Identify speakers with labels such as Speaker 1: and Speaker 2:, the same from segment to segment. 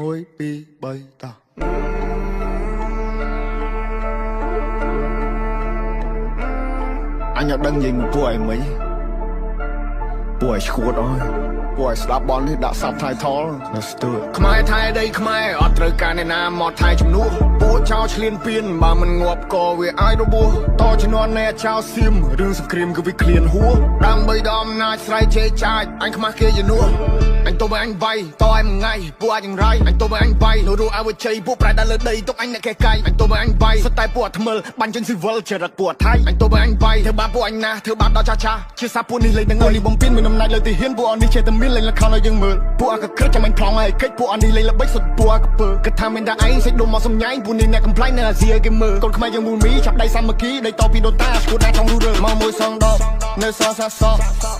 Speaker 1: Ôi bi bay ta anh ở đằng gì một buổi mấy buổi chuột ơi buổi slap ball thì đã sắp thay thó let's do it ខ្មែរថៃដីខ្មែរអត់ត្រូវការអ្នកណាមកថៃជំនួសពួកចោលឆ្លៀនពៀនបើមិនងាប់ក៏វាឲ្យរបួសតជំនាន់អ្នកចោលសៀមរឿងសង្គ្រាមគឺវាឃ្លានហួរដើម្បីដល់អំណាចស្រ័យជេរចាចអញខ្មាស់គេជំនួសអញទៅអញវាយតឲ្យមួយថ្ងៃពួកអញយ៉ាងไรអញទៅអញវាយលោកឲ្យវិជ័យពួកប្រែដល់លើដីទុកអញអ្នកកែកាយអញទៅអញវាយសុទ្ធតែពួកថ្មិលបាញ់ចេញស៊ីវិលចរិតពួកថៃអញទៅអញវាយធ្វើបាបពួកអញណាធ្វើបាបដល់ចាស់ជាសាពួកនេះលេងទាំងនេះបំពេញមានអំណាចលើទីហ៊ានពួកអននេះចេះតែមានលេងលក្ខណៈឲ្យយើងមើលពួកអកក្រឹកចាំអញប្លង់ឲ្យកិច្ចពួកអននេះលេងល្បិចសុទ្ធពួកអកពើគិតថាមានតែឯងសេចដុំមកសំញ៉ៃពួកនេះអ្នកកំ ប្លែងនៅអាស៊ីគេមើលកូនខ្មែរយើងមូលមីចាប់ដៃសាមគ្គីដៃតពីដូនតាឈួតណាtrongរូរើមកមួយសងដបនៅសសាស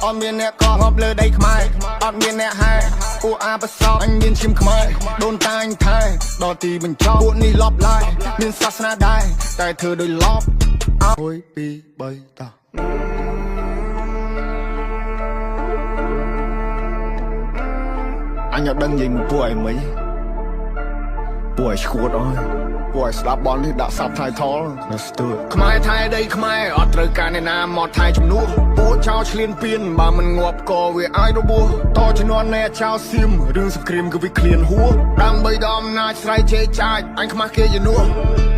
Speaker 1: អត់មានអ្នកកោហប់លើដីខ្មែរអត់មានអ្នកហែពួកអាបសោអញមានឈាមខ្មែរដូនតាអញថែដល់ទីបញ្ចប់ពួកនេះលប់ឡាយមានសាសនាដែរតែធ្វើដោយលប់អើយពី3តាអញអត់ដឹងនិយាយមួយពួកអីមិនពួកឲ្យឈួតអើយពួកឲ្យស្ដាប់បននេះដាក់សាប់ថៃថល let's do it ខ្មែរថៃដីខ្មែរអត់ត្រូវការអ្នកណាមកថៃជំនួសពួកចោលឆ្លៀនពៀនបើមិនងាប់ក៏វាឲ្យរបួសតជំនាន់អ្នកចោលសៀមរឿងសង្គ្រាមគឺវាឃ្លានហួរដើម្បីដល់អំណាចស្រ័យជេរចាចអញខ្មាស់គេជំនួស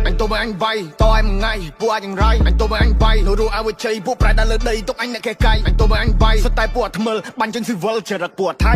Speaker 1: អញទៅអញវាយតឲ្យមួយថ្ងៃពួកអញយ៉ាងไรអញទៅអញវាយលោកឲ្យវិជ័យពួកប្រែដល់លើដីទុកអញអ្នកកែកាយអញទៅអញវាយសុទ្ធតែពួកថ្មិលបាញ់ចេញស៊ីវិលចរិតពួកថៃ